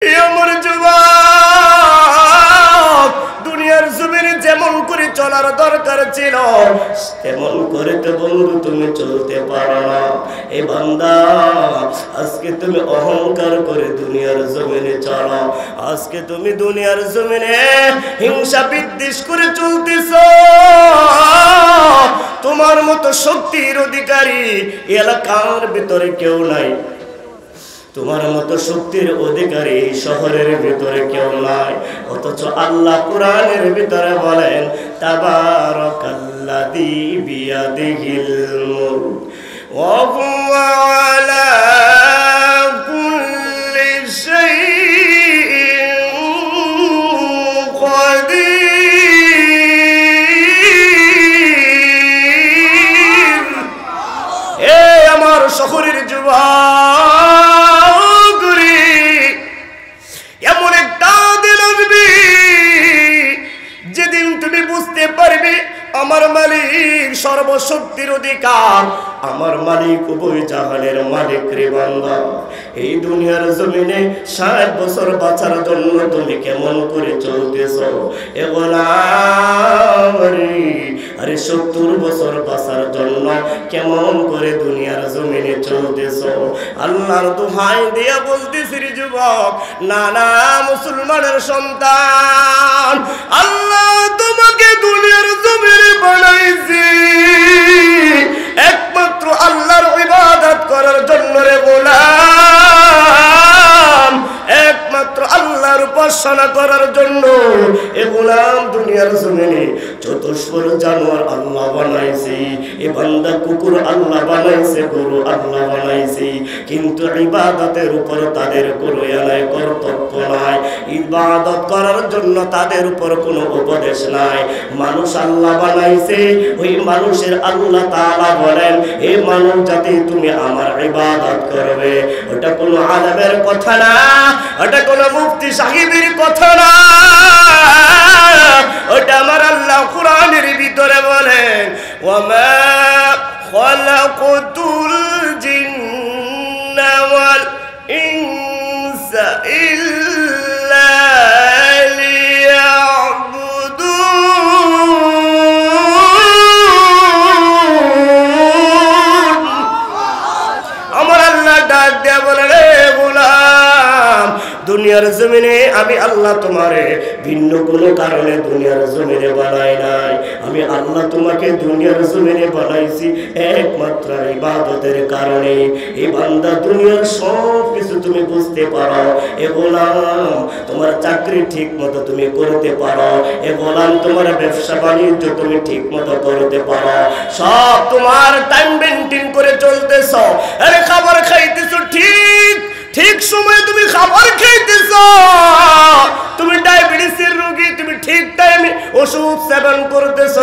আমার যুবক দুনিয়ার জমিনে যেমন করে চলার দরকার ছিল তেমন করে তো বন্ধু তুমি চলতে পারো না। এই বান্দা আজকে তুমি অহংকার করে দুনিয়ার জমিনে চলো, আজকে তুমি দুনিয়ার জমিনে হিংসা বিদ্বেষ করে চলতেছো। তোমার মতো শক্তির অধিকারী এলাকার ভিতরে কেউ নাই, তোমার মতো শক্তির অধিকারী শহরের ভিতরে কেউ নাই। অথচ আল্লাহ কোরআনের ভিতরে বলেন তাবারাকাল্লাযী বিয়াদিহিল মুলক ওয়া হুয়া আলা কুল্লি শাইইন কাদির। এ আমার শহরের যুবক, এমন একটা দিন আসবে যেদিন তুমি বুঝতে পারবে আমার মালিক সর্বশক্তির অধিকার, আমার মালিক উভয় জাহানের মালিক রে বান্দা। এই দুনিয়ার জমিনে 60 বছর বাঁচার জন্য তুমি কেমন করে চলতেছো এ গোলাম রে? আরে 70 বছর বাঁচার জন্য কেমন করে দুনিয়ার জমিনে চলতেছো? আল্লাহর দোহাই দিয়া বলতেছি রে যুবক, না না মুসলমানের সন্তান, আল্লাহ তোমাকে দুনিয়ার জমিনে বানাইছে একমাত্র আল্লাহর ইবাদত করার জন্য রে গোলাম, একমাত্র আল্লাহর উপাসনা করার জন্য। এ গোলাম দুনিয়ার জমিনে চতুষ্পদ জানোয়ার আল্লাহ বানাইছে, এ বান্দা কুকুর আল্লাহ বানাইছে, গরু আল্লাহ বানাইছে, কিন্তু ইবাদতের উপর তাদের কোনো এলাই কর্তব্য নাই, ইবাদত করার জন্য তাদের উপর কোনো উপদেশ নাই। মানুষ আল্লাহ বানাইছে, ওই মানুষের আল্লাহ তাআলা বলেন এ মানব জাতি তুমি আমার ইবাদত করবে। ওটা কোনো আলেমের কথা না, ওটা কোনো মুফতি সাহেবের কথা না, ওটা আমার আল্লাহ কোরআনের ভিতরে বলেন ওয়ামা খালাকুতুল জিন্না ওয়াল ইনসা ইল্লা লিয়াবুদুন। আমার আল্লাহ ডাক দেয়া বলে রে গোলাম, দুনিয়ার জমিনে আমি আল্লাহ তোমারে ভিন্ন কোনো কারণে দুনিয়ার জমিনে বানাই নাই, আমি আল্লাহ তোমাকে দুনিয়ার জমিনে বানাইছি একমাত্র ইবাদতের কারণে। এই বান্দা দুনিয়ার সব কিছু তুমি বুঝতে পারো, এ গোলাম তোমার চাকরি ঠিক মতো তুমি করতে পারো, এ গোলাম তোমার ব্যবসা বাণিজ্য তুমি ঠিক মতো করতে পারো, সব তোমার টাইম মেনটেন করে চলতেছ। আরে খাবার খাইতেছ ঠিক ঠিক সময়ে তুমি খাবার খাইতেছ, তুমি ডায়াবেটিসের রোগী, তুমি ঠিক টাইমে ওষুধ সেবন করতেছ,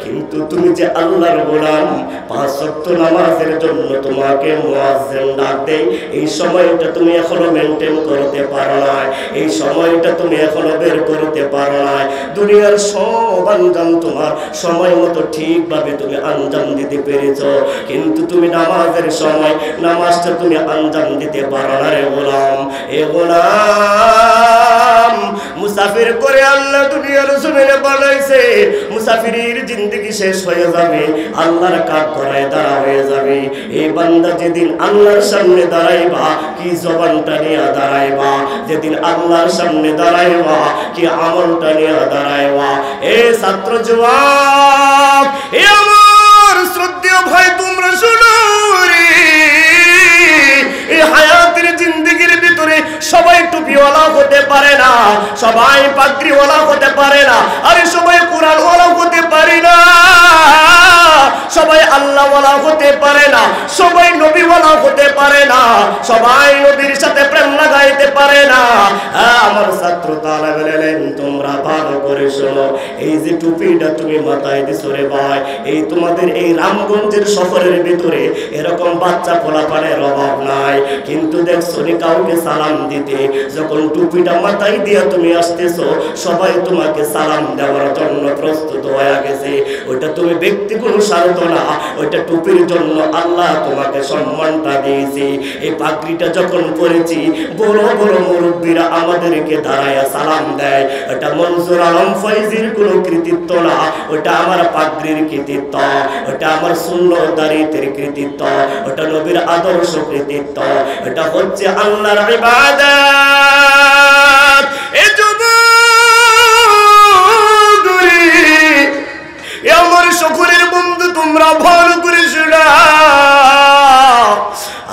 কিন্তু তুমি যে আল্লাহর গোলাম 5 ওয়াক্ত নামাজের জন্য তোমাকে মুয়াজ্জিন ডাক দেয়, এই সময়টা তুমি এখনো মেনটেন করতে পারো না, এই সময়টা তুমি এখনো বের করতে পারো না। দুনিয়ার সব আঞ্জাম তোমার সময় মতো ঠিকভাবে তুমি আঞ্জাম দিতে পেরেছো, কিন্তু তুমি নামাজের সময় নামাজটা তুমি আঞ্জাম দিতে পারো না রে গোলাম। এ গোলাম মুসাফির করে আল্লাহ দুনিয়ার জমিনে বানাইছে, মুসাফিরের জিন্দেগি শেষ হয়ে যাবে, আল্লাহর কাঠ ধরায় দাঁড়া হয়ে যাবে। এই বান্দা যেদিন আল্লাহর সামনে দাঁড়াইবা কি জবানটা নিয়ে দাঁড়াইবা, যেদিন আল্লাহর সামনে দাঁড়াইবা কি আমলটা নিয়ে দাঁড়াইবা। এ ছাত্র যুবক, এ আমার শ্রদ্ধেয় ভাই, তোমরা শুনো রে, এই হায়াতের জিন্দেগির ভিতরে সবাই টুপিওয়ালা হতে পারে না, সবাই পাগড়িওয়ালা হতে পারে না, আরে সবাই কোরআনওয়ালা হতে পারে না, সবাই আল্লাহওয়ালা হতে পারে না, সবাই নবীওয়ালা হতে পারে না, সবাই নবীর সাথে প্রেম লাগাইতে পারে না। আমার ছাত্র তারা বলেন তোমরা ভালো করে শোনো, এই যে টুপিটা তুমি মাথায় দিছো রে ভাই, এই তোমাদের এই রামগঞ্জের শহরের ভিতরে এরকম বাচ্চা পোলাপানের অভাব নাই, কিন্তু দেখছো নি কাউকে সালাম দিতে, যখন টুপিটা মাথায় দিয়া তুমি আসতেছো সবাই তোমাকে সালাম দেওয়ার জন্য প্রস্তুত হয়ে গেছে, ওইটা তুমি ব্যক্তি কোনো স্বার্থ না, ওইটা টুপির জন্য আল্লাহ তোমাকে সম্মানটা দিয়েছে। এই পাগড়িটা যখন পরেছি বড় বড় মুরব্বীরা আমাদেরকে দাঁড়ায় সালাম দেয়, ওটা মনসুর আলম ফয়জির কোনো কৃতিত্ব না, ওটা আমার পাগড়ির কৃতিত্ব, ওটা আমার সুন্নতদারিতের কৃতিত্ব, ওটা নবীর আদর্শ কৃতিত্ব, এটা হচ্ছে আল্লাহর ইবাদত। এই যুবকগুলি, আমার সকলের বন্ধু, তোমরা ভালো করে শোনো,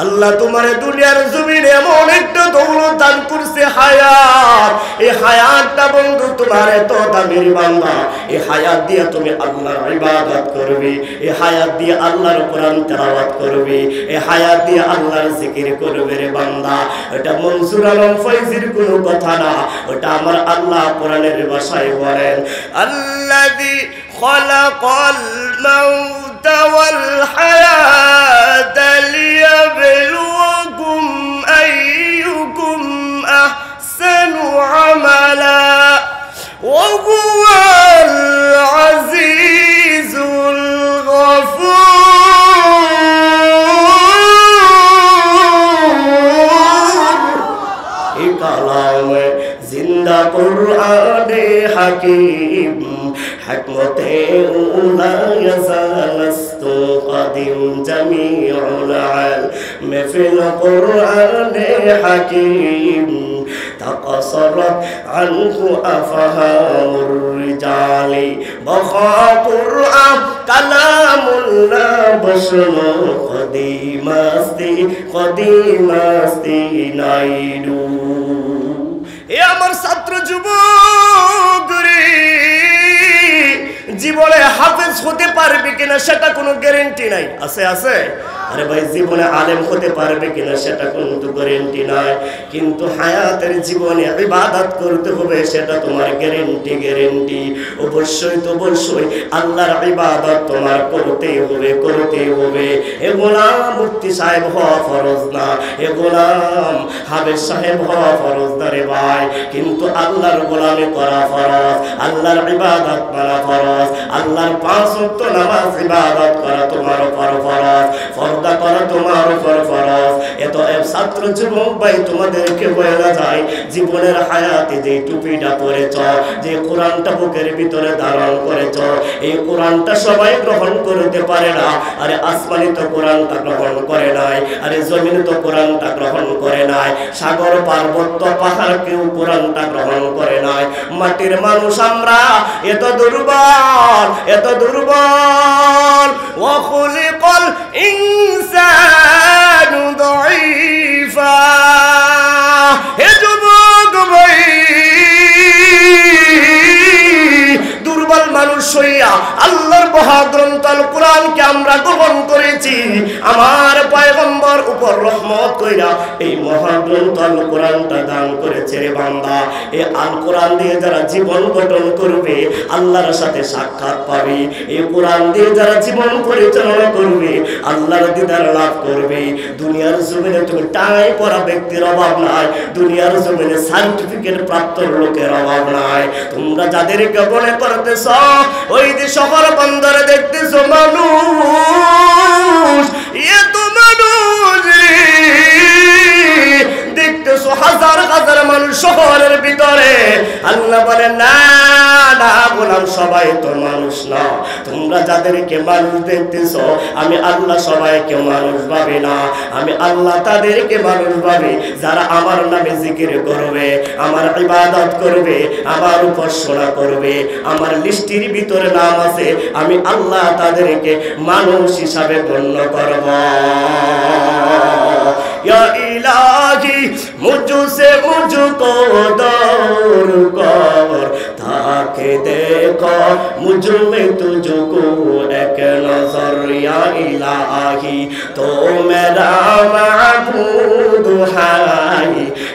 আল্লাহ তোমার দুনিয়ার জমিনে এমন একটা দৌলত দান করছে, হায়াত। এই হায়াতটা বন্ধু তোমার এত দামের বান্দা, এই হায়াত দিয়ে তুমি আল্লাহর ইবাদত করবে, এই হায়াত দিয়ে আল্লাহর কোরআন তেলাওয়াত করবে, এই হায়াত দিয়ে আল্লাহর জিকির করবে রে বান্দা। এটা মনসুর আলম ফয়জির কোনো কথা না, ওটা আমার আল্লাহ কোরআনের ভাষায় বলেন, আল্লাযী খালাকাল মাউতা ওয়াল হায়াতা লিয়াবলুয়াকুম আইয়ুকুম আহসানু আমালা ওয়া হুয়াল আজিজুল গফুর। এই কালামে জিন্দা কুরআনে হাকিম حكمته لا يزال قديم جميع العلم في القرآن حكيم تقصرت عنه أفهام الرجال بقى قرآن كلام الله بشر قديم استي نايدو يا আমার ছাত্র যুবক জীবনে হাফেজ হতে পারবে কিনা সেটা কোনো গ্যারান্টি নাই। আছে আছে আরে ভাই, জীবনে আলেম হতে পারবে কিনা সেটা কোনো গ্যারান্টি নাই, কিন্তু হায়াতের জীবনে ইবাদত করতে হবে সেটা তোমার গ্যারান্টি। অবশ্যই তো অবশ্যই আল্লাহর ইবাদত তোমার করতেই হবে। এ গোলাম মুফতি সাহেব হওয়া ফরজ না, এ গোলাম হাফেজ সাহেব হওয়া ফরজ না রে ভাই, কিন্তু আল্লাহর গোলামি করা ফরজ, আল্লাহর ইবাদত করা ফরজ, আল্লাহর 5 ওয়াক্ত নামাজ ইবাদত করা তোমার উপর ফরজ, পর্দা করা তোমার উপর ফরজ। এত ছাত্র যুবক ভাই, তোমাদেরকে বলা যায় জীবনের হায়াতে যে টুপিটা পরেছ, যে কোরআনটা বুকের ভিতরে ধারণ করেছ, এই কোরআনটা সবাই গ্রহণ করতে পারে না। আরে আসমানি তো কোরআনটা গ্রহণ করে নাই, আরে জমিন তো কোরআনটা গ্রহণ করে নাই, সাগর পার্বত্য পাহাড় কেউ কোরআনটা গ্রহণ করে নাই। মাটির মানুষ আমরা এত দুর্বল। ওয়া খুলিকাল ইনসানু দাঈফা। হে যুবক ভাই, দুর্বল মানুষ হইয়া আল্লাহর মহাগ্রন্থ আল কোরআনকে আমরা গ্রহণ করেছি, আমার পয়গম্বর উপর রহমত কইরা এই মহাগ্রন্থ আল কোরআনটা দান করেছে রে বান্দা। এই আল কোরআন দিয়ে যারা জীবন গঠন করবে আল্লাহর সাথে সাক্ষাৎ পাবে, এই কোরআন দিয়ে যারা জীবন পরিচালনা করবে আল্লাহর দিদার লাভ করবে। দুনিয়ার জমিনে তুমি টাই পড়া ব্যক্তির অভাব নাই, দুনিয়ার জমিনে সার্টিফিকেট প্রাপ্ত লোকের অভাব নাই। তোমরা যাদেরকে মনে করতেছ ওই যে শহর বন্দরে দেখতেছ মানুষ, এত মানুষ দেখতেছ হাজার হাজার মানুষ শহরের ভিতরে, আল্লাহ বলে না না গোলাম, সবাই তো মানুষ না। তোমরা যাদেরকে মানুষ দেখতেছ আমি আল্লাহ সবাইকে মানুষ ভাবি না, আমি আল্লাহ তাদেরকে মানুষ ভাবি যারা আমার নামে জিকির করবে, আমার ইবাদত করবে, আমার উপাসনা করবে, আমার লিস্টির ভিতরে নাম আছে, আমি আল্লাহ তাদেরকে মানুষ হিসাবে গণ্য করব। या इलाही मुझसे मुझको दूर कर, ताकि देखो मुझ में तुझको एक नजर। या इलाही तो मेरा महबूब है,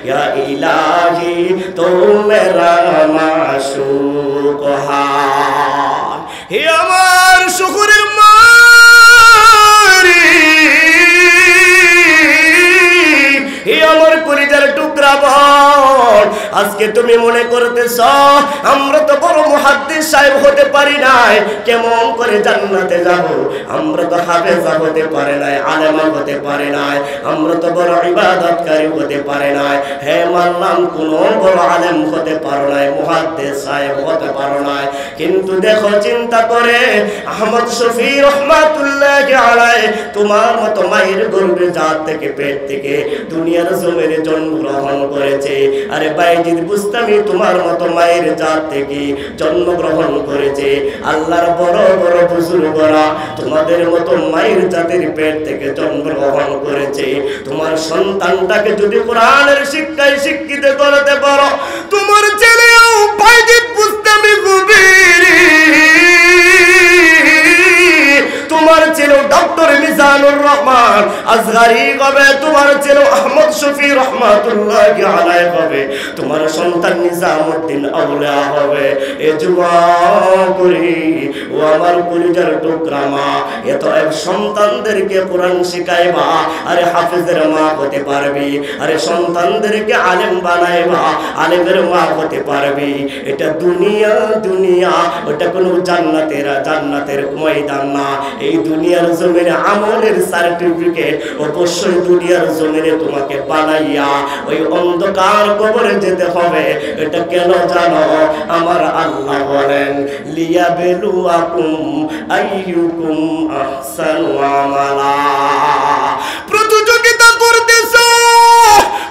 या इलाही तो मेरा माशूक है। हे আমার শুকরের আমার কলিজার টুকরা বল, আজকে তুমি মনে করতেছ আমরা তো বড় মুহাদ্দিস সাহেব হতে পারি নাই, কেমন করে জান্নাতে যাব? আমরা তো হাফেজা হতে পারে নাই, আলেমা হতে পারে নাই, আমরা তো বড় ইবাদতকারী হতে পারে নাই। হে মানলাম কোন বড় আলেম হতে পারো নাই, মুহাদ্দিস সাহেব হতে পারো নাই, কিন্তু দেখো চিন্তা করে আহমদ শফি রহমাতুল্লাহি আলাইহি তোমার মতো মায়ের গর্ভে জাত থেকে পেট থেকে দুনিয়ার জমিনে জন্মগ্রহণ করেছে। আরে বাইজিদ বুস্তামি তোমার মতো মায়ের জাত থেকে জন্মগ্রহণ করেছে। আল্লাহর বড় বড় বুজুর্গরা তোমাদের মতো মায়ের জাতের পেট থেকে জন্মগ্রহণ করেছে। তোমার সন্তানটাকে যদি কোরআনের শিক্ষায় শিক্ষিত করতে পারো, তোমার ছেলেও বাইজিদ বুস্তামি গুবিরি, তোমার ছেলে ডক্টর মিজানুর রহমান আসগারি হবে, তোমার ছেলে আহমদ শফি রহমাতুল্লাহি আলাইহি হবে, তোমার সন্তান নিজামউদ্দিন আউলিয়া হবে। এ যুবকরি ও আমার কলিজার টুকরা মা, এত এক সন্তানদেরকে কোরআন শিখাইবা, আরে হাফেজের মা হতে পারবি, আরে সন্তানদেরকে আলেম বানাইবা, আলেমের মা হতে পারবি। এটা দুনিয়া দুনিয়া, ওটা কোনো জান্নাতের ময়দান না। এই দুনিয়ার জমিনে আমলের সার্টিফিকেট অবশ্যই দুনিয়ার জমিনে তোমাকে বানাইয়া ওই অন্ধকার কবরে যেতে হবে। এটা কেন জানো? আমার আল্লাহ বলেন লিয়াবলুয়াকুম আইয়ুকুম আহসানু আমালা। প্রতিযোগিতা করতেছো,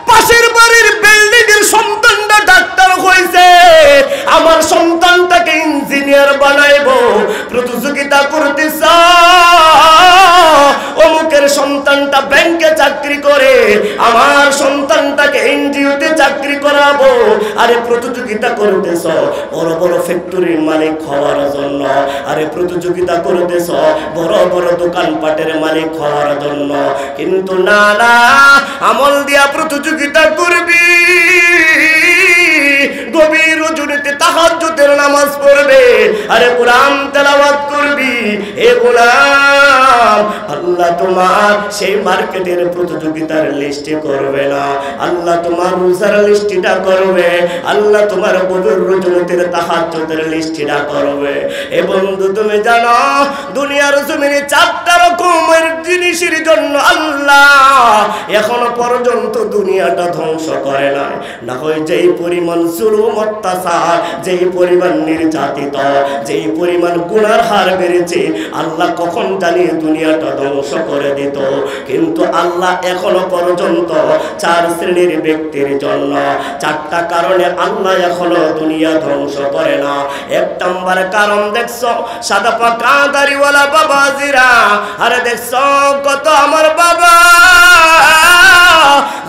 পাশের বাড়ির বিল্ডিং এর সন্তানটা ডাক্তার হইছে, আমার সন্তানটাকে ইঞ্জিনিয়ার বানাইবো। প্রতিযোগিতা করতেছ, অমুকের সন্তানটা ব্যাংকে চাকরি করে, আমার সন্তানটাকে এনজিওতে চাকরি করাবো। আরে প্রতিযোগিতা করতেছ বড় বড় ফ্যাক্টরির মালিক হওয়ার জন্য, আরে প্রতিযোগিতা করতেছ বড় বড় দোকানপাটের মালিক হওয়ার জন্য, কিন্তু না না, আমল দিয়া প্রতিযোগিতা করবি। গভীর রজনীতে তাহাজ্জুদের নামাজ পড়বে, আরে কোরআন তেলাওয়াত করবি। এ গোলাম, আল্লাহ তোমার সেই মার্কেটের প্রতিযোগিতার লিস্টে করবে না, আল্লাহ তোমার রোজার লিস্টটা করবে, আল্লাহ তোমার গভীর রজনীতে তাহাজ্জুদের লিস্টটা করবে। এ বন্ধু তুমি জানো দুনিয়ার জমিনে 4টা রকমের জিনিসের জন্য আল্লাহ এখনো পর্যন্ত দুনিয়াটা ধ্বংস করে নাই। না হয় যেই পরিমাণ জুলুম অত্যাচার, যেই পরিমাণ নির্যাতিত, যেই পরিমাণ গুনার হার বেড়েছে, আল্লাহ কখন জানি দুনিয়াটা ধ্বংস করে দিত। কিন্তু আল্লাহ এখনো পর্যন্ত 4 শ্রেণীর ব্যক্তির জন্য 4টা কারণে আল্লাহ এখনো দুনিয়া ধ্বংস করে না। 1 নম্বর কারণ দেখছো সাদা পাকা দাড়িওয়ালা বাবাজিরা, আরে দেখছো কত আমার বাবা,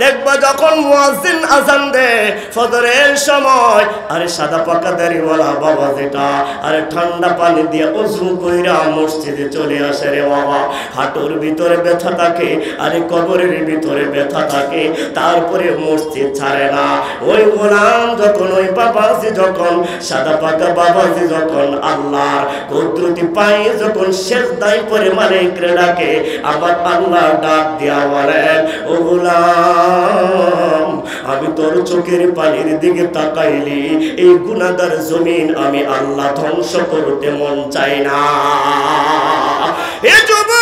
দেখবা যখন মুয়াজ্জিন আযান দেয় ফজরের সময়, আরে সাদা পাকা দাড়িওয়ালা বাবা যেটা, আরে ঠান্ডা পানি দিয়ে ওযু কইরা মসজিদে চলে আসে রে বাবা। হাঁটুর ভিতরে ব্যথা থাকে, আরে কবরের ভিতরে ব্যথা থাকে, তারপরে মসজিদ ছাড়ে না। ওই গোলাম যখন, ওই বাবাজি যখন, সাদা পাকা বাবাজি যখন আল্লাহর কুদরতি পায়ে যখন সেজদায় পড়ে মালিকরে ডাকে, আবার আল্লাহ ডাক দিয়া বলেন, ও গোলাম আমি তোর চোখের পানির দিকে তাকাইলি, এই গুনাহগার জমিন আমি আল্লাহ ধ্বংস করতে মন চাই না। এ যুবক,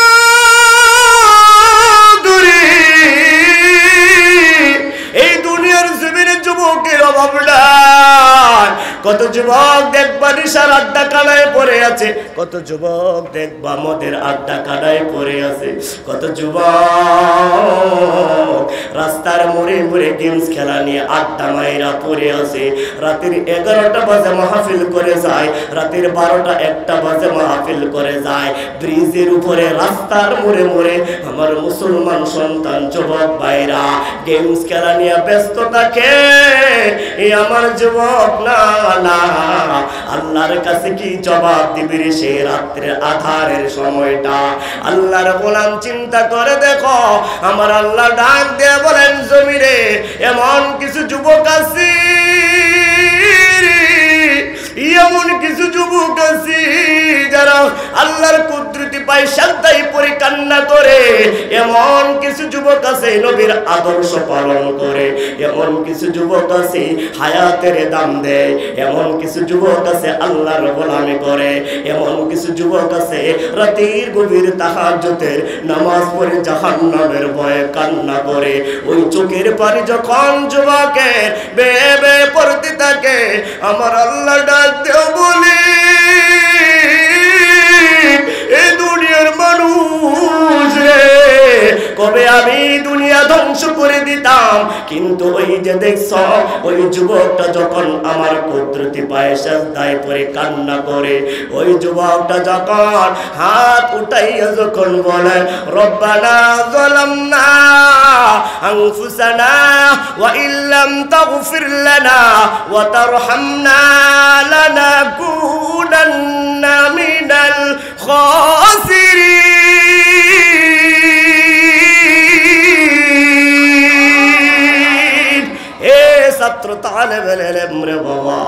এই দুনিয়ার জমিনে যুবকের অভাব নাই। কত যুবক দেখবা নিশার আড্ডা কানায় পড়ে আছে, কত যুবক দেখবা মদের আড্ডা কানায় পড়ে আছে, কত যুবক রাস্তার মোড়ে মোড়ে গেমস খেলা নিয়ে আড্ডা মাইরা পড়ে আছে। রাতের 11টা বাজে মাহফিল করে যায়, রাতের 12টা 1টা বাজে মাহফিল করে যায়। ব্রিজের উপরে রাস্তার মোড়ে মোড়ে আমার মুসলমান সন্তান যুবক ভাইরা গেমস খেলা নিয়ে ব্যস্ত থাকে। এই আমার যুবক না না, আল্লাহর কাছে কি জবাব দিবি রে সেই রাত্রে আধারের সময়টা? আল্লাহর গোলাম চিন্তা করে দেখো, আমার আল্লাহ ডাক দিয়ে বলেন জমিনে এমন কিছু যুবক আছে, এমন কিছু যুবক আছে যারা আল্লাহর কুদরতি পায় সাজদায় পড়ে কান্না করে। এমন কিছু যুবক আছে নবীর আদর্শ পালন করে, এমন কিছু যুবক আছে হায়াতের দাম দেয়, এমন কিছু যুবক আছে আল্লাহর গোলামি করে, এমন কিছু যুবক আছে রাতের গভীর তাহাজ্জুদের নামাজ পড়ে জাহান্নামের ভয়ে কান্না করে। ওই চোখের পানি যখন যুবকের বেয়ে বেয়ে পড়তে থাকে, আমার আল্লাহ ডাক দেও বলি, এই দুনিয়ার মানুষ রে, কবে আমি দুনিয়া ধ্বংস করে দিতাম, কিন্তু ওই যে দেখছ ওই যুবকটা যখন আমার কুদরতি পায়ে সাজদায় পড়ে কান্না করে, ওই যুবকটা যখন হাত উঠাইয়া যখন বলে রব্বানা যালামনা আনফুসানা ওয়া ইল্লাম তাগফির লানা ওয়া তারহামনা লানাকুনান্না মিনাল খাসিরিন। এ ছাত্র তালেবে ইলম রে বাবা,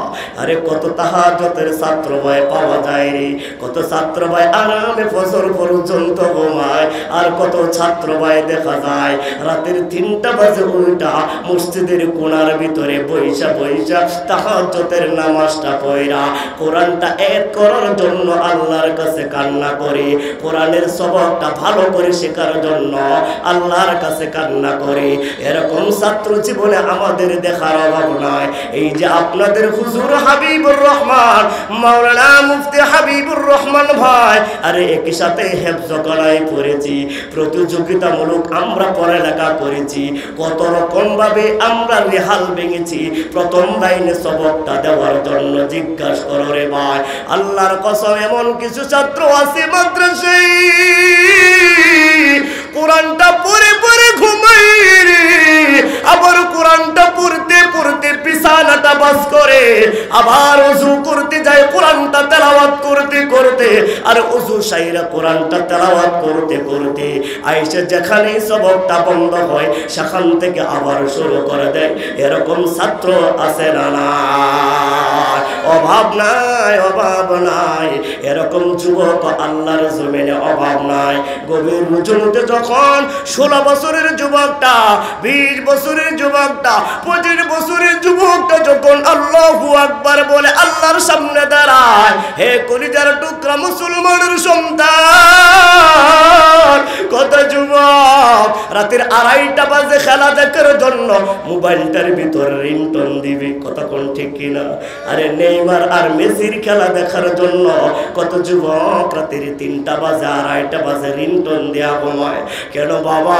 আরে কত তাহাজ্জুদের ছাত্র ভাই পাওয়া যায় রে, কত ছাত্র ভাই আরামে ফজর পর্যন্ত ঘুমায়, আর কত ছাত্র ভাই দেখা যায় রাতের 3টা বাজে উল্টা মসজিদের কোণার ভিতরে বইসা বইসা তাহাজ্জুদের নামাজটা পড়া কোরআনটা এক করার জন্য আল্লাহর কাছে কান্না করে, কোরআনের সবকটা ভালো করে শেখার জন্য আল্লাহর কাছে কান্না করে। এরকম ছাত্র জীবনে আমাদের দেখার অভাব নাই। এই যে আপনাদের হুজুর হাবিবুর রহমান মাওলানা মুফতি হাবিবুর রহমান ভাই, আরে একই সাথে হেফজ করাই করেছি, প্রতিযোগিতামূলক আমরা পড়ালেখা করেছি, কত রকম ভাবে আমরা রেহাল ভেঙেছি প্রথম লাইনে সবকটা দেওয়ার জন্য। জিজ্ঞাসা করো রে ভাই, আল্লাহর কসম এমন কিছু ছাত্র আছে মাদ্রাসায় কোরআনটা পড়ে পড়ে ঘুমাই রে, আবার কোরআনটা পড়তে পড়তে বিছানাটা বাস করে, আবার ওযু করতে যায় কোরআনটা তেলাওয়াত করতে করতে, আর ওযু সাইরা কোরআনটা তেলাওয়াত করতে করতে আইসা যেখানে সবকটা বন্ধ হয় সেখান থেকে আবার শুরু করে দেয়। এরকম ছাত্র আছে না? না, অভাব নাই, অভাব নাই। এরকম যুবক আল্লাহর জমিনে অভাব নাই। গভীর রজনীতে যখন 16 বছরের যুবকটা, 20 বছরের যুবকটা, 25 বছরের যুবকটা যখন আল্লাহু আকবার বলে আল্লাহর সামনে দাঁড়ায়, হে কলিজার টুকরা মুসলমানের সন্তান, কত যুবক রাতের 2:30 বাজে খেলা দেখার জন্য মোবাইলটার ভিতর রিংটোন দিবি, কতক্ষণ ঠিক কিনা? আরে নেইমার আর মেসির খেলা দেখার জন্য কত যুবক রাতের 3টা বাজে 2:30 বাজে রিংটোন দেয়া ঘুমায়। কেন বাবা?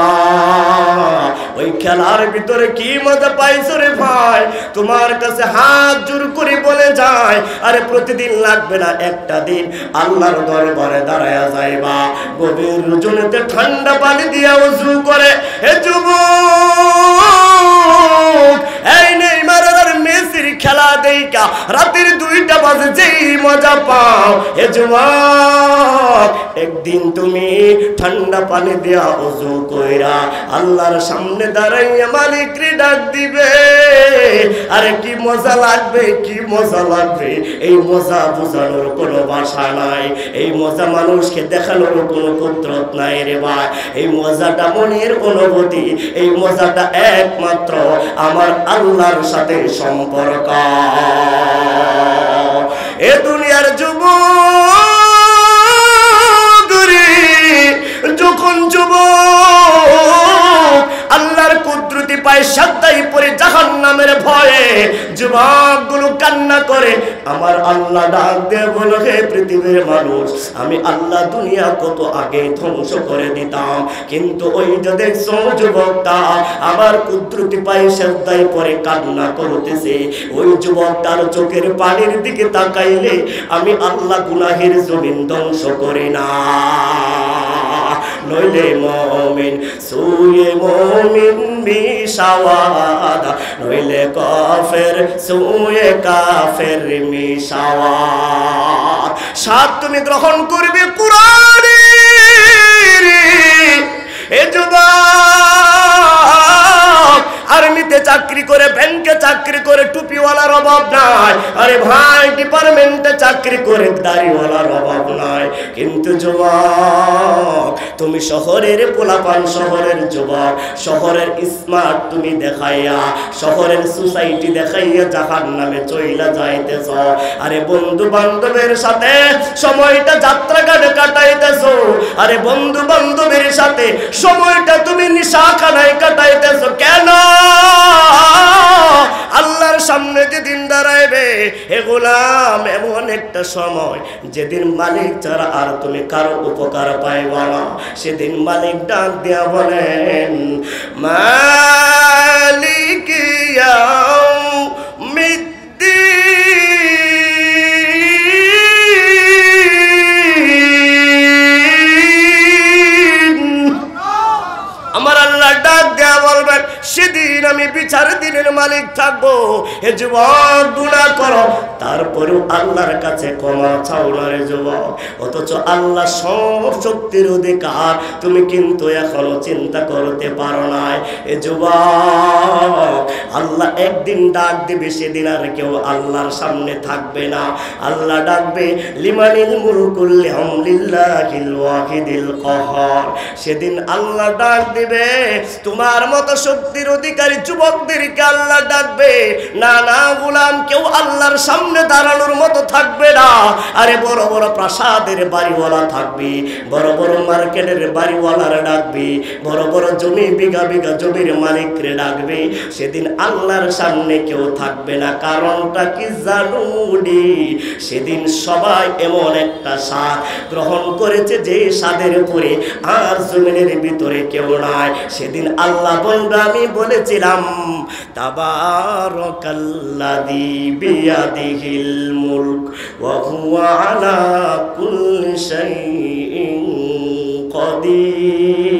ওই খেলার ভিতরে কি মজা পাইছো রে ভাই? তোমার কাছে হাত জোর করে বলে যায়, আরে প্রতিদিন লাগবে না, একটা দিন আল্লাহর দরবারে দাঁড়ায়া যাইবা, গভীর রজনীতে ঠান্ডা পানি দিয়া ওযু করে। হে যুবক, এই নেইমার আর মেসির খেলা দেইকা রাতের 2টা বাজে যেই মজা পাও, হে যুবক একদিন তুমি ঠান্ডা পানি দিয়া ওযু কইরা আল্লাহর সামনে দাঁড়াইয়া মালিকরে ডাক দিবে, আরে কি মজা লাগবে, কি মজা লাগবে। এই মজা বোঝানোর কোনো ভাষা নাই, এই মজা মানুষকে দেখানোর কোনো কুদরত নাই রে ভাই। এই মজাটা মনের অনুভূতি, এই মজাটা একমাত্র আমার আল্লাহর সাথে সম্পর্ক। এ দুনিয়ার যুবক যখন যুবক আল্লাহর কুদরতি পায় সাজদায় পড়ে জাহান্নামের ভয়ে যুবকগুলো কান্না করে, আমার আল্লাহ ডাক দিয়ে বলে, হে পৃথিবীর মানুষ, আমি আল্লাহ দুনিয়া কত আগে ধ্বংস করে দিতাম, কিন্তু ওই যে দেখছো যুবকটা আমার কুদরতি পায় সাজদায় পড়ে কান্না করতেছে, ওই যুবকটার চোখের পানির দিকে তাকাইলে আমি আল্লাহ গুনাহের জমিন ধ্বংস করি না। নইলে মুমিন সুয়ে মুমিন মিশাওয়াদা, নইলে কাফের সুয়ে কাফের মিশাওয়াদ। সাত তুমি গ্রহণ করবে কুরআনের। এ যুবক আর্মিতে চাকরি করে, ব্যাংকে চাকরি করে, টুপিওয়ালা অভাব নাই, আরে ভাই ডিপার্টমেন্টে চাকরি করে দাড়িওয়ালার অভাব নাই। কিন্তু যুবক তুমি শহরের পোলাপান, শহরের যুবক, শহরের স্মার্ট তুমি দেখাইয়া, শহরের সোসাইটি দেখাইয়া জাহান্নামে চইলা যাইতেছ। আরে বন্ধু বান্ধবের সাথে সময়টা যাত্রাঘাটে কাটাইতেছো, আরে বন্ধু বান্ধবের সাথে সময়টা তুমি নিশাখানায় কাটাইতেছো। কেন? আল্লাহর সামনে যেদিন দাঁড়াইবে হে গোলাম, এমন একটা সময় যেদিন মালিক ছাড়া আর তুমি কারো উপকার পাইবা না। সেদিন মালিক ডাক দিয়া বলেন, মালিক আমার আল্লাহ ডাক দেয়া বলবেন, সেদিন আমি বিচার দিনের মালিক থাকবো। হে যুবক, গুনাহ করো তারপরেও আল্লাহর কাছে ক্ষমা চাও না রে যুবক, অথচ আল্লাহ সব শক্তির অধিকার তুমি কিন্তু এখনো চিন্তা করতে পারো না। এ যুবক, আল্লাহ একদিন ডাক দিবে, সেদিন আর কেউ আল্লাহর সামনে থাকবে না। আল্লাহ ডাকবে, লিমানিল মুলকুল লিল্লাহিল ওয়াহিদিল কাহার। সেদিন আল্লাহ ডাক দিবে, তোমার মতো শক্তির অধিকারী যুবকদেরকে আল্লাহ ডাকবে। না না গোলাম, কেউ আল্লাহর সামনে দাঁড়ানোর মতো থাকবে না। আরে বড় বড় প্রাসাদের বাড়িওয়ালা থাকবে, বড় বড় মার্কেটের বাড়িওয়ালারা ডাকবে, বড় বড় জমি বিঘা বিঘা জমির মালিকরে ডাকবে। সেদিন আল্লাহর সামনে কেউ থাকবে না। কারণটা কি জানুনি? সেদিন সবাই এমন একটা স্বাদ গ্রহণ করেছে যে স্বাদের উপরে আর জমিনের ভিতরে কেউ নাই। সেদিন আল্লাহ বলবে, আমি বলেছিলাম তাবারাকাল্লাযী বিয়াদিহিল মুলক ওয়া হুয়া আলা কুল্লি শাইইন কাদির।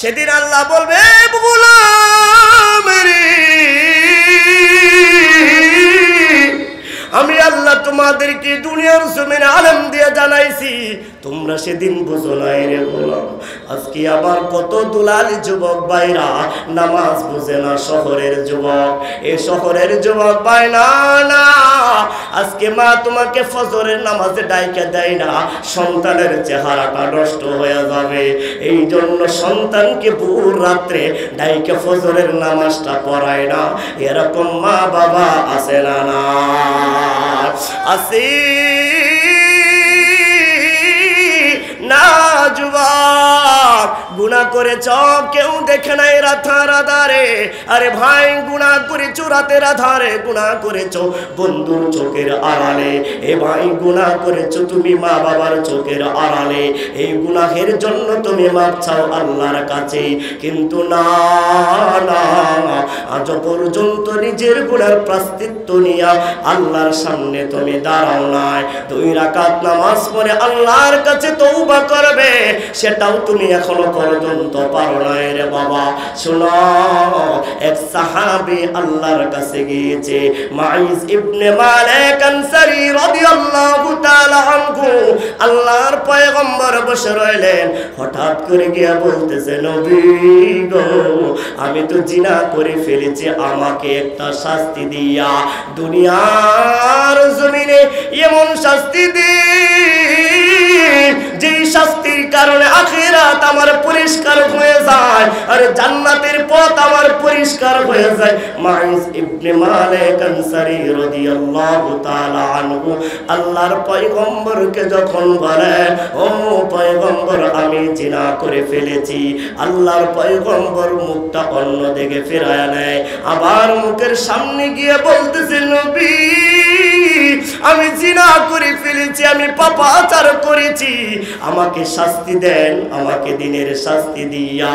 সেদিন আল্লাহ বলবে, গোলাম রে, আমি আল্লাহ তোমাদেরকে দুনিয়ার জমিনে আলেম দিয়ে জানাইছি, তোমরা সেদিন বুঝো নাই রে গোলাম। আজকে আবার কত দুলালি যুবক ভাইরা নামাজ বুঝে না। শহরের যুবক, এই শহরের যুবক ভাই, না না, আজকে মা তোমাকে ফজরের নামাজে ডাইকা দেয় না, সন্তানের চেহারাটা নষ্ট হয়ে যাবে। এই জন্য সন্তানকে ভোর রাত্রে ডাইকা ফজরের নামাজটা পড়ায় না। এরকম মা বাবা আছে না? না আছে না? যুবক, গুনাহ করেছ কেউ দেখে নাই রাতার আধারে। আরে ভাই, গুনাহ করেছো রাতের আধারে, গুনাহ করেছো বন্ধুর চোখের আড়ালে। এ ভাই, গুনাহ করেছো তুমি মা বাবার চোখের আড়ালে। এই গুনাহের জন্য তুমি মাপ চাও আল্লাহর কাছে। কিন্তু না না, আজ পর্যন্ত নিজের গুনার প্রায়শ্চিত্ত নিয়া আল্লাহর সামনে তুমি দাঁড়াও নাই। 2 রাকাত নামাজ পড়ে আল্লাহর কাছে তওবা করবে, সেটাও তুমি এখনো পর্যন্ত পারো না রে বাবা। শোনো, এক সাহাবী আল্লাহর কাছে গিয়েছে, মাইজ ইবনে মালিক আনসারী রাদিয়াল্লাহু তাআলা আনহু। আল্লাহর পয়গম্বর বসে রইলেন, হঠাৎ করে গিয়া বলতেছে, নবী গো, আমি তো জিনা করে ফেলেছি, আমাকে একটা শাস্তি দিয়া দুনিয়ার জমিনে এমন শাস্তি দিন যেই শাস্তির কারণে আখিরাত আমার পরিষ্কার হয়ে যায়, আর জান্নাতের পথ আমার পরিষ্কার হয়ে যায়। মাইজ ইবনে মালিক আনসারী রাদিয়াল্লাহু তাআলা আনহু আল্লাহর পয়গম্বরকে যখন বলে, ও পয়গম্বর, আমি জিনা করে ফেলেছি, আল্লাহর পয়গম্বর মুখটা অন্য দিকে ফিরায় নেয়, আবার মুখের সামনে গিয়ে বলতেছে, নবী, আমি জিনা করে ফেলেছি, আমি পাপাচার করেছি, আমাকে শাস্তি দেন, আমাকে দিনের শাস্তি দিয়া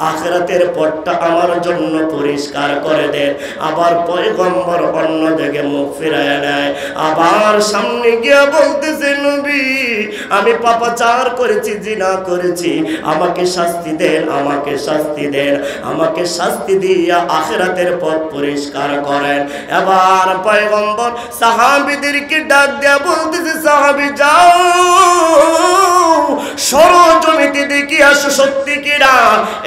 আখিরাতের পথটা আমার জন্য পরিষ্কার করে দেন। আবার পয়গম্বর অন্য দিকে মুখ ফিরায় নেয়, আবার সামনে গিয়ে বলতেছে, নবী, আমি পাপাচার করেছি, জিনা করেছি, আমাকে শাস্তি দেন, আমাকে শাস্তি দেন, আমাকে শাস্তি দিয়া আখিরাতের পথ পরিষ্কার করেন। এবার পয়গম্বর সাহাবীদের সাহাবীদেরকে ডাক দেয়া বলতেছে, সাহাবী যাও সরো জমিতে দেখি আসো সত্যি কিনা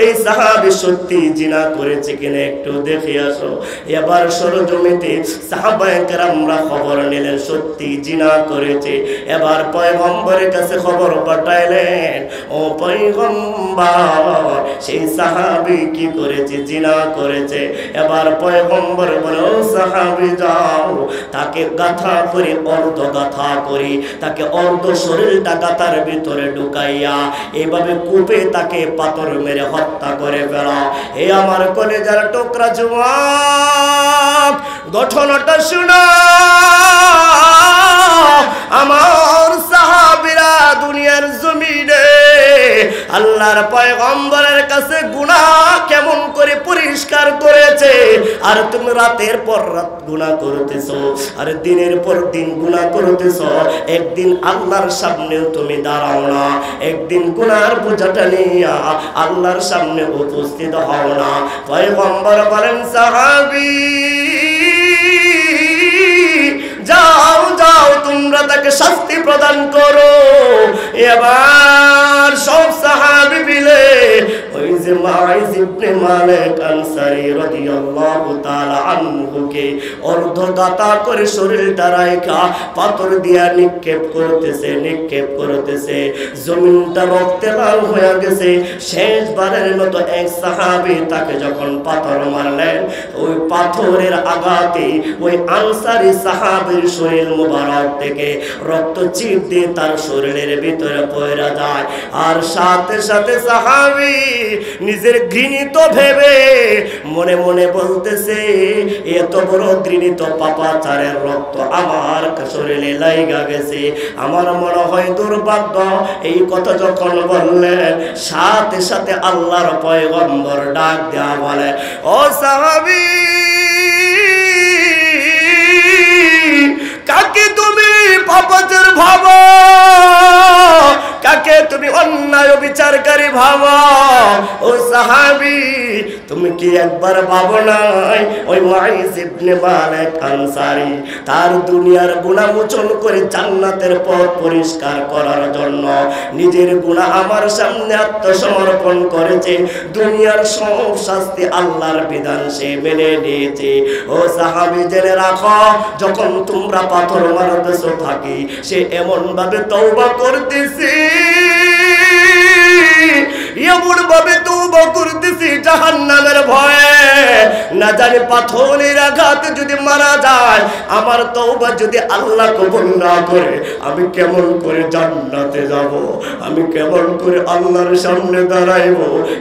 এই সাহাবী সত্যি জিনা করেছে কিনা একটু দেখে আসো। এবার সরো জমিতে সাহাবায়ে কেরামরা খবর নিলেন সত্যি জিনা করেছে। এবার পয়গম্বরের কাছে খবর পাঠাইলেন, ও পয়গম্বর সেই সাহাবী কি করেছে? জিনা করেছে। এবার পয়গম্বর বলে, ও সাহাবী যাও তাকে গাথা করে অর্ধ গাথা করি, তাকে অর্ধ শরীরটা গাথার ভিতরে ঢুকাইয়া এইভাবে কূপে তাকে পাথর মেরে হত্যা করে ফেলা। এ আমার কলেজার টুকরা যুবক, ঘটনাটা শোনা আমার সাহাবীরা দুনিয়ার জমিনে আল্লাহর পয়গম্বরের কাছে গুনাহ কেমন করে পরিষ্কার করেছে। আর তুমি রাতের পর রাত গুনাহ করতেছো, আর দিনের পর দিন গুনাহ করতেছো। একদিন আল্লাহর সামনেও তুমি দাঁড়াও না, একদিন গুনাহর বোঝাটা নিয়ে আল্লাহর সামনে উপস্থিত হও না। পয়গম্বর বলেন, সাহাবী যাও যাও তোমরা তাকে শাস্তি প্রদান করো। এবার সব সাহাবী মিলে ওই যে মাইজ ইবনে মালিক আনসারী রাদিয়াল্লাহু তাআলা আনহুকে অর্ধ গাতা করে শরীরটা রাইখা পাথর দিয়া নিক্ষেপ করতেছে। জমিনটা রক্তে লাল হয়ে গেছে। শেষবারের মতো এক সাহাবী তাকে যখন পাথর মারলেন, ওই পাথরের আঘাতে ওই আনসারী সাহাবীর শরীর মুবারক থেকে রক্ত চিপ দিয়ে তার শরীরের ভিতরে পয়রা যায়। আর সাথে সাথে সাহাবী নিজের ঘৃণিত ভেবে মনে মনে বলতেছে, এত বড় ঘৃণিত পাপাচারের রক্ত আমার শরীরে লাইগা গেছে, আমার মনে হয় দুর্ভাগ্য। এই কথা যখন বললেন, সাথে সাথে আল্লাহর পয়গম্বর ডাক দেয়া বলে, ও সাহাবী কাকে তুমি পাপাচার ভাবো? কাকে তুমি অন্যায় বিচারকারী ভাবো? ও সাহাবী তুমি কি একবার ভাবো নাই ওই মাইজ ইবনে মালিক আনসারী তার দুনিয়ার গুনাহ মোচন করে জান্নাতের পথ পরিষ্কার করার জন্য নিজের গুনাহ আমার সামনে আত্মসমর্পণ করেছে। দুনিয়ার সব শাস্তি আল্লাহর বিধান সে মেনে নিয়েছে। ও সাহাবী জেনে রাখো, যখন তোমরা পাথর মারতেছো থাকি সে এমন ভাবে তওবা করতেছে, এমন ভাবে তওবা করতেছি জাহান্নামের ভয়ে। না জানি পাথরের আঘাতে যদি মারা যায়, আমার তওবা যদি আল্লাহ কবুল না করে, আমি কেমন করে জান্নাতে যাব? আমি কেমন করে আল্লাহর সামনে দাঁড়াইব?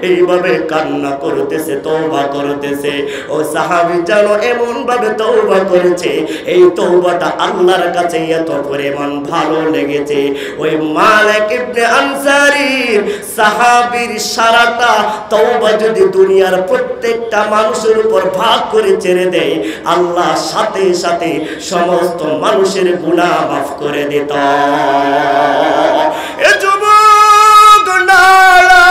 এইভাবে কান্না করতেছে, তওবা করতেছে। ও সাহাবী জানো এমন ভাবে তওবা করেছে, এই তওবাটা আল্লাহর কাছে এত পরিমাণ ভালো লেগেছে। ওই মালিক ইবনে আনসারীর সাহাবীর সারাটা তওবা যদি দুনিয়ার প্রত্যেকটা মানুষের উপর ভাগ করে ছেড়ে দেয়, আল্লাহ সাথে সাথে সমস্ত মানুষের গুনাহ মাফ করে দিত। এ যুবক নারা,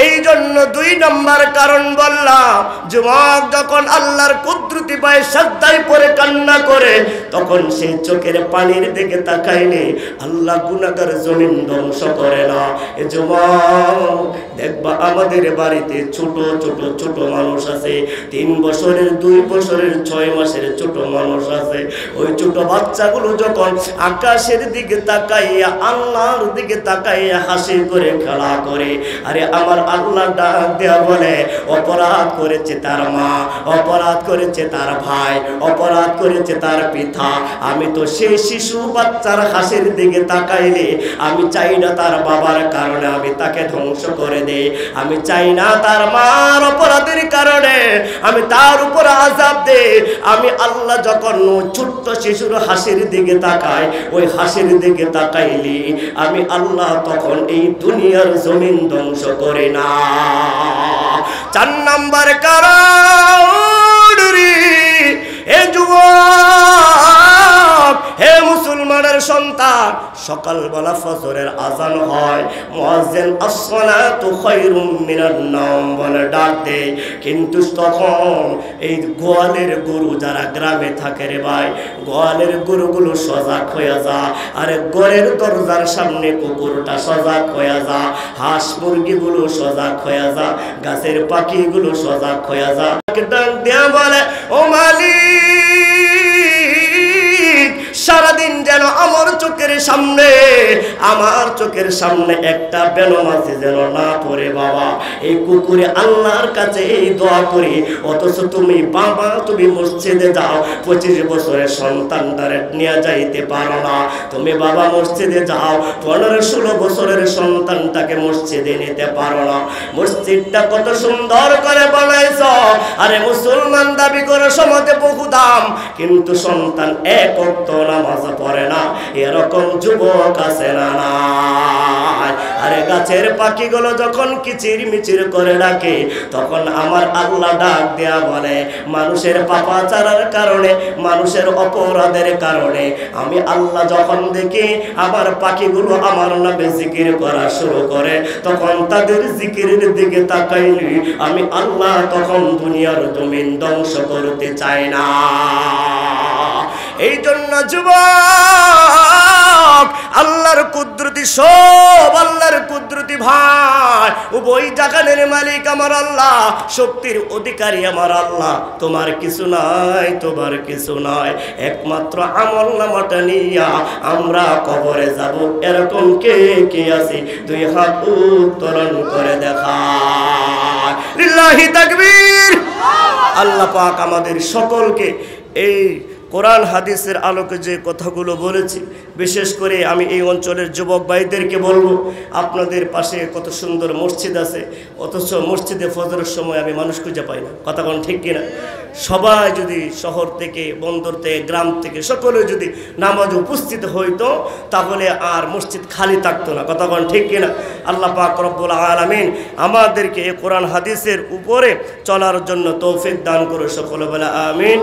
এই জন্য 2 নম্বর কারণ বললাম, যুবক যখন আল্লাহর কুদরতি পায়ে সাজদায় পড়ে কান্না করে, তখন সেই চোখের পানির দিকে তাকাইলে আল্লাহ গুনাহগার জমিন ধ্বংস করে না। এ যুবক দেখবা আমাদের বাড়িতে ছোট ছোট ছোট মানুষ আছে, 3 বছরের 2 বছরের 6 মাসের ছোট মানুষ আছে। ওই ছোট বাচ্চাগুলো যখন আকাশের দিকে তাকাইয়া আল্লাহর দিকে তাকাইয়া হাসি করে খেলা করে, আরে আমার আল্লাহ ডাক দেয়া বলে, অপরাধ করেছে তার মা, অপরাধ করেছে তার ভাই, অপরাধ করেছে তার পিতা। আমি তো সেই শিশু বাচ্চার হাসির দিকে তাকাইলে আমি চাই না তার বাবার কারণে আমি তাকে ধ্বংস করে দেই, আমি চাই না তার মার অপরাধের কারণে আমি তার উপর আযাব দেই। আমি আল্লাহ যখন ছোট্ট শিশুর হাসির দিকে তাকাই, ওই হাসির দিকে তাকাইলি আমি আল্লাহ তখন এই দুনিয়ার জমিন ধ্বংস করে না। 4 নম্বর কারণ রে, এ যুবক, হে মুসলমানের সন্তান, সকালবেলা ফজরের আজান হয়, মুয়াজ্জিন আসসালাতু খায়রুম মিনান নাওম বলে ডাক দেয়, কিন্তু তখন এই গোয়ালের গরু যারা গ্রামে থাকে রে ভাই, গোয়ালের গরুগুলো সজাগ হয়ে যা, আরে ঘরের দরজার সামনে কুকুরটা সজাগ হয়ে যা, হাঁস মুরগিগুলো সজাগ হয়ে যা, গাছের পাখিগুলো সজাগ হয়ে যা। ডাক দেয়া বলে, ও মালিক, সারাদিন যেন আমার চোখের সামনে একটা বেনমাজি যেন না পড়ে বাবা। এই কুকুরে আল্লাহর কাছে এই দোয়া করি, অথচ তুমি বাবা তুমি মসজিদে যাও, 25 বছরের সন্তানটারে নিয়ে যাইতে পারো না। তুমি বাবা মসজিদে যাও, 15-16 বছরের সন্তানটাকে মসজিদে নিতে পারো না। মসজিদটা কত সুন্দর করে বানাইছ, আরে মুসলমান দাবি করে সমাজে বহু দাম, কিন্তু সন্তান এক ওয়াক্ত নামাজ পড়ে না, এরকম যুবক আছে না? আরে গাছের পাখিগুলো যখন কিচির মিচির করে ডাকে, তখন আমার আল্লাহ ডাক দেয়া বলে, মানুষের পাপাচারের কারণে, মানুষের অপরাধের কারণে আমি আল্লাহ যখন দেখি আমার পাখিগুলো আমার নামে জিকির করা শুরু করে, তখন তাদের জিকিরের দিকে তাকাইলি আমি আল্লাহ তখন দুনিয়ার জমিন ধ্বংস করতে চাই না। এই জন্য যুবক, আল্লাহর কুদরতি সব আল্লাহর কুদরতি ভাই, উভয় জাগানের মালিক আমার আল্লাহ, শক্তির অধিকারী আমার আল্লাহ। তোমার কিছু নাই, তোমার কিছু নাই, একমাত্র আমলনামাটা নিয়া আমরা কবরে যাব, এরকম কে কে আছে? 2 হাত উত্তোলন করে দেখা। লিল্লাহি তাকবীর। আল্লাহ পাক আমাদের সকলকে এই কোরআন হাদিসের আলোকে যে কথাগুলো বলেছি, বিশেষ করে আমি এই অঞ্চলের যুবক ভাইদেরকে বলবো, আপনাদের পাশে কত সুন্দর মসজিদ আছে, অথচ মসজিদে ফজরের সময় আমি মানুষ খুঁজে পাই না। কথা কোন ঠিক কিনা? সবাই যদি শহর থেকে, বন্দর থেকে, গ্রাম থেকে সকলে যদি নামাজ উপস্থিত হইতো, তাহলে আর মসজিদ খালি থাকতো না। কথা কোন ঠিক কিনা? আল্লাহ পাক রব্বুল আলামিন আমাদেরকে এই কোরআন হাদিসের উপরে চলার জন্য তৌফিক দান করে, সকলে বলে আমিন।